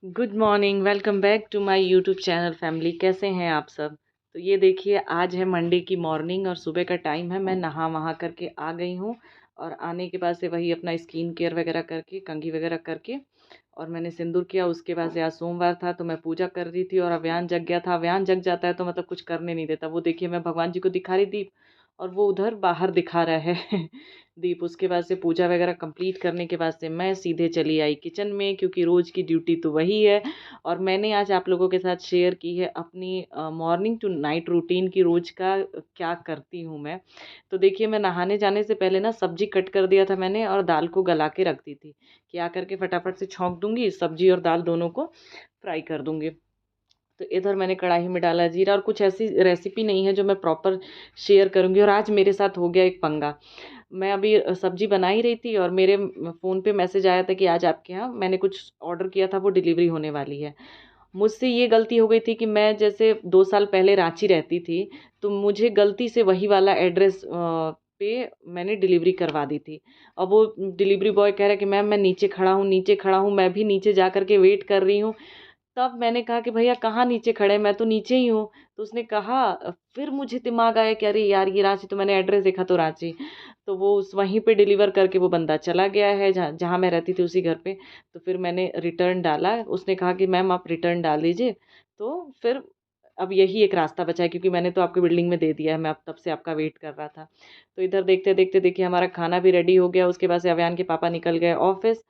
Good morning, welcome back to my YouTube channel family. कैसे हैं आप सब? तो ये देखिए, आज है मंडे की मॉर्निंग और सुबह का टाइम है। मैं नहा वहा करके आ गई हूँ और आने के बाद से वही अपना स्किन केयर वगैरह करके, कंघी वगैरह करके, और मैंने सिंदूर किया। उसके बाद से आज सोमवार था तो मैं पूजा कर रही थी और अव्यान जग गया था। अव्यान जग जाता है तो मतलब कुछ करने नहीं देता। वो देखिए, मैं भगवान जी को दिखा रही दीप और वो उधर बाहर दिखा रहा है दीप। उसके बाद से पूजा वगैरह कंप्लीट करने के बाद से मैं सीधे चली आई किचन में, क्योंकि रोज़ की ड्यूटी तो वही है। और मैंने आज आप लोगों के साथ शेयर की है अपनी मॉर्निंग टू नाइट रूटीन की, रोज़ का क्या करती हूँ मैं। तो देखिए, मैं नहाने जाने से पहले ना सब्जी कट कर दिया था मैंने और दाल को गला के रख दी थी कि आ करके फटाफट से छौंक दूंगी, सब्जी और दाल दोनों को फ्राई कर दूंगी। तो इधर मैंने कढ़ाई में डाला जीरा, और कुछ ऐसी रेसिपी नहीं है जो मैं प्रॉपर शेयर करूंगी। और आज मेरे साथ हो गया एक पंगा। मैं अभी सब्जी बना ही रही थी और मेरे फ़ोन पे मैसेज आया था कि आज आपके यहाँ मैंने कुछ ऑर्डर किया था, वो डिलीवरी होने वाली है। मुझसे ये गलती हो गई थी कि मैं जैसे 2 साल पहले रांची रहती थी, तो मुझे गलती से वही वाला एड्रेस पे मैंने डिलीवरी करवा दी थी। अब वो डिलीवरी बॉय कह रहा है कि मैम मैं नीचे खड़ा हूँ, नीचे खड़ा हूँ। मैं भी नीचे जा कर के वेट कर रही हूँ। तब मैंने कहा कि भैया कहाँ नीचे खड़े हैं? मैं तो नीचे ही हूँ। तो उसने कहा, फिर मुझे दिमाग आया कि अरे यार, ये रांची, तो मैंने एड्रेस देखा तो रांची। तो वो उस वहीं पे डिलीवर करके वो बंदा चला गया है जहाँ जहाँ मैं रहती थी, उसी घर पे। तो फिर मैंने रिटर्न डाला। उसने कहा कि मैम आप रिटर्न डाल दीजिए। तो फिर अब यही एक रास्ता बचा है, क्योंकि मैंने तो आपकी बिल्डिंग में दे दिया है। मैं अब तब से आपका वेट कर रहा था। तो इधर देखते देखते देखिए, हमारा खाना भी रेडी हो गया। उसके बाद से अव्यान के पापा निकल गए ऑफिस।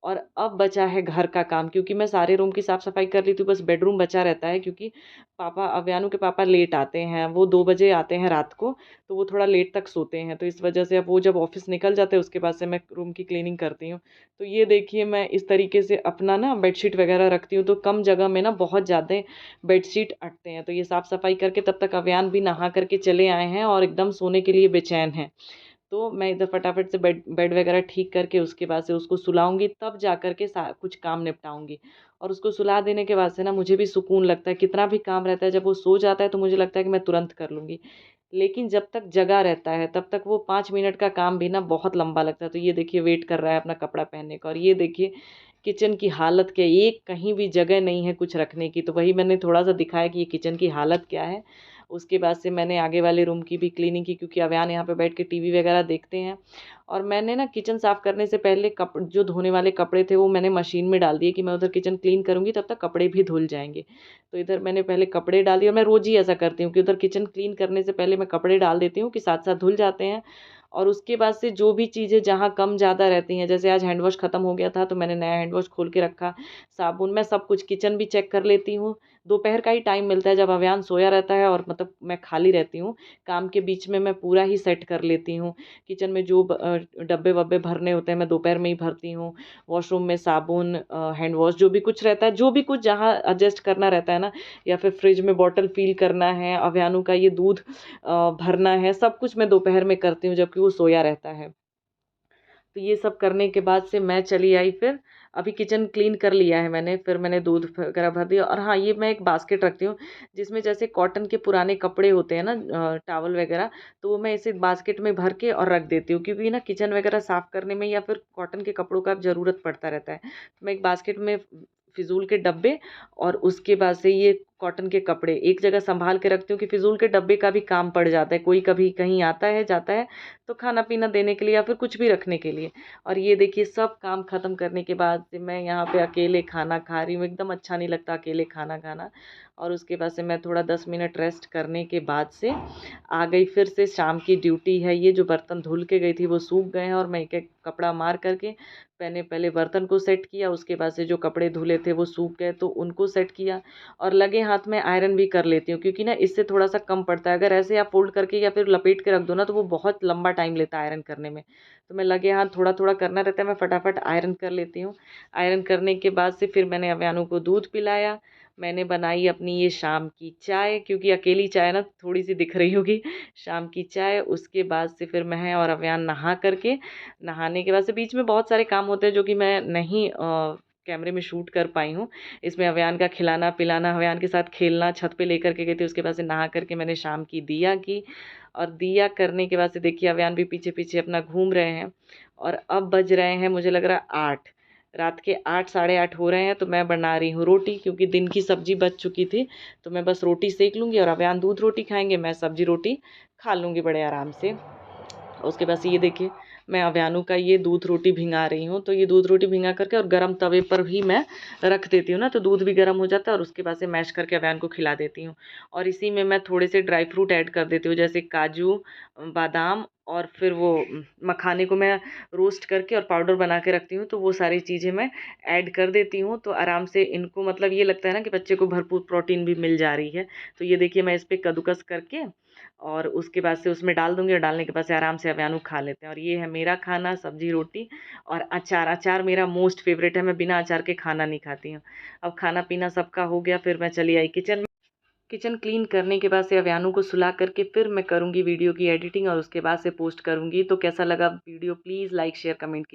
और अब बचा है घर का काम, क्योंकि मैं सारे रूम की साफ सफाई कर ली थी। बस बेडरूम बचा रहता है, क्योंकि पापा, अव्यानू के पापा लेट आते हैं। वो 2 बजे आते हैं रात को। तो वो थोड़ा लेट तक सोते हैं, तो इस वजह से अब वो जब ऑफिस निकल जाते हैं उसके बाद से मैं रूम की क्लीनिंग करती हूँ। तो ये देखिए, मैं इस तरीके से अपना ना बेडशीट वगैरह रखती हूँ, तो कम जगह में ना बहुत ज़्यादा बेडशीट अटते हैं। तो ये साफ सफाई करके तब तक अव्यान भी नहा करके चले आए हैं और एकदम सोने के लिए बेचैन हैं। तो मैं इधर फटाफट से बेड बेड वगैरह ठीक करके उसके बाद से उसको सुलाऊंगी, तब जा कर के कुछ काम निपटाऊंगी। और उसको सुला देने के बाद से ना मुझे भी सुकून लगता है। कितना भी काम रहता है, जब वो सो जाता है तो मुझे लगता है कि मैं तुरंत कर लूँगी। लेकिन जब तक जगा रहता है तब तक वो 5 मिनट का काम भी ना बहुत लंबा लगता है। तो ये देखिए, वेट कर रहा है अपना कपड़ा पहनने का। और ये देखिए, किचन की हालत क्या, एक कहीं भी जगह नहीं है कुछ रखने की। तो वही मैंने थोड़ा सा दिखाया कि ये किचन की हालत क्या है। उसके बाद से मैंने आगे वाले रूम की भी क्लीनिंग की, क्योंकि अव्यान यहाँ पे बैठ के टीवी वगैरह देखते हैं। और मैंने ना किचन साफ़ करने से पहले जो धोने वाले कपड़े थे वो मैंने मशीन में डाल दिए कि मैं उधर किचन क्लीन करूँगी, तब तक कपड़े भी धुल जाएंगे। तो इधर मैंने पहले कपड़े डाल दिए। और मैं रोज़ ही ऐसा करती हूँ कि उधर किचन क्लीन करने से पहले मैं कपड़े डाल देती हूँ कि साथ साथ धुल जाते हैं। और उसके बाद से जो भी चीज़ें जहाँ कम ज़्यादा रहती हैं, जैसे आज हैंड वॉश ख़त्म हो गया था तो मैंने नया हैंड वॉश खोल के रखा। साबुन, मैं सब कुछ किचन भी चेक कर लेती हूँ। दोपहर का ही टाइम मिलता है जब अव्यान सोया रहता है और मतलब मैं खाली रहती हूँ। काम के बीच में मैं पूरा ही सेट कर लेती हूँ। किचन में जो डब्बे वब्बे भरने होते हैं मैं दोपहर में ही भरती हूँ। वॉशरूम में साबुन, हैंड वॉश, जो भी कुछ रहता है, जो भी कुछ जहाँ एडजस्ट करना रहता है ना, या फिर फ्रिज में बॉटल फिल करना है, अव्यानू का ये दूध भरना है, सब कुछ मैं दोपहर में करती हूँ जबकि वो सोया रहता है। तो ये सब करने के बाद से मैं चली आई फिर। अभी किचन क्लीन कर लिया है मैंने, फिर मैंने दूध वगैरह भर दिया। और हाँ, ये मैं एक बास्केट रखती हूँ जिसमें जैसे कॉटन के पुराने कपड़े होते हैं ना, टावल वगैरह, तो वो मैं इसे बास्केट में भर के और रख देती हूँ, क्योंकि ना किचन वगैरह साफ़ करने में या फिर कॉटन के कपड़ों का ज़रूरत पड़ता रहता है। तो मैं एक बास्केट में फिजूल के डब्बे और उसके बाद से ये कॉटन के कपड़े एक जगह संभाल के रखती हूँ कि फिजूल के डब्बे का भी काम पड़ जाता है। कोई कभी कहीं आता है जाता है तो खाना पीना देने के लिए या फिर कुछ भी रखने के लिए। और ये देखिए, सब काम ख़त्म करने के बाद से मैं यहाँ पे अकेले खाना खा रही हूँ। एकदम अच्छा नहीं लगता अकेले खाना खाना। और उसके बाद से मैं थोड़ा 10 मिनट रेस्ट करने के बाद से आ गई फिर से। शाम की ड्यूटी है। ये जो बर्तन धुल के गई थी वो सूख गए हैं और मैं एक एक कपड़ा मार करके मैंने पहले बर्तन को सेट किया। उसके बाद से जो कपड़े धुले थे वो सूख गए तो उनको सेट किया। और लगे हाथ में आयरन भी कर लेती हूँ, क्योंकि ना इससे थोड़ा सा कम पड़ता है। अगर ऐसे आप फोल्ड करके या फिर लपेट के रख दो ना, तो वो बहुत लंबा टाइम लेता है आयरन करने में। तो मैं लगे हाथ थोड़ा थोड़ा करना रहता है, मैं फटाफट आयरन कर लेती हूँ। आयरन करने के बाद से फिर मैंने अव्यानू को दूध पिलाया। मैंने बनाई अपनी ये शाम की चाय, क्योंकि अकेली चाय ना थोड़ी सी दिख रही होगी, शाम की चाय। उसके बाद से फिर मैं और अव्यान नहा करके, नहाने के बाद से बीच में बहुत सारे काम होते हैं जो कि मैं नहीं कैमरे में शूट कर पाई हूँ। इसमें अव्यान का खिलाना पिलाना, अव्यान के साथ खेलना, छत पे लेकर के गई थी। उसके बाद से नहा करके मैंने शाम की दिया की। और दिया करने के बाद से देखिए, अव्यान भी पीछे पीछे अपना घूम रहे हैं। और अब बज रहे हैं मुझे लग रहा है 8। रात के 8 साढ़े 8 हो रहे हैं तो मैं बना रही हूँ रोटी, क्योंकि दिन की सब्जी बच चुकी थी। तो मैं बस रोटी सेक लूँगी और अव्यान दूध रोटी खाएंगे, मैं सब्जी रोटी खा लूँगी बड़े आराम से। उसके बाद से ये देखिए मैं अव्यानू का ये दूध रोटी भिंगा रही हूँ। तो ये दूध रोटी भिंगा करके और गरम तवे पर ही मैं रख देती हूँ ना, तो दूध भी गर्म हो जाता है और उसके बाद से मैश करके अव्यान को खिला देती हूँ। और इसी में मैं थोड़े से ड्राई फ्रूट ऐड कर देती हूँ, जैसे काजू, बादाम, और फिर वो मखाने को मैं रोस्ट करके और पाउडर बना के रखती हूँ, तो वो सारी चीज़ें मैं ऐड कर देती हूँ। तो आराम से इनको मतलब ये लगता है ना कि बच्चे को भरपूर प्रोटीन भी मिल जा रही है। तो ये देखिए मैं इस पे कद्दूकस करके और उसके बाद से उसमें डाल दूँगी और डालने के बाद से आराम से अव्यानू खा लेते हैं। और ये है मेरा खाना, सब्जी रोटी और अचार। अचार मेरा मोस्ट फ़ेवरेट है, मैं बिना अचार के खाना नहीं खाती हूँ। अब खाना-पीना सबका हो गया, फिर मैं चली आई किचन में। किचन क्लीन करने के बाद से अव्यानू को सुला करके फिर मैं करूँगी वीडियो की एडिटिंग और उसके बाद से पोस्ट करूँगी। तो कैसा लगा video, please like, share, comment कीजिए।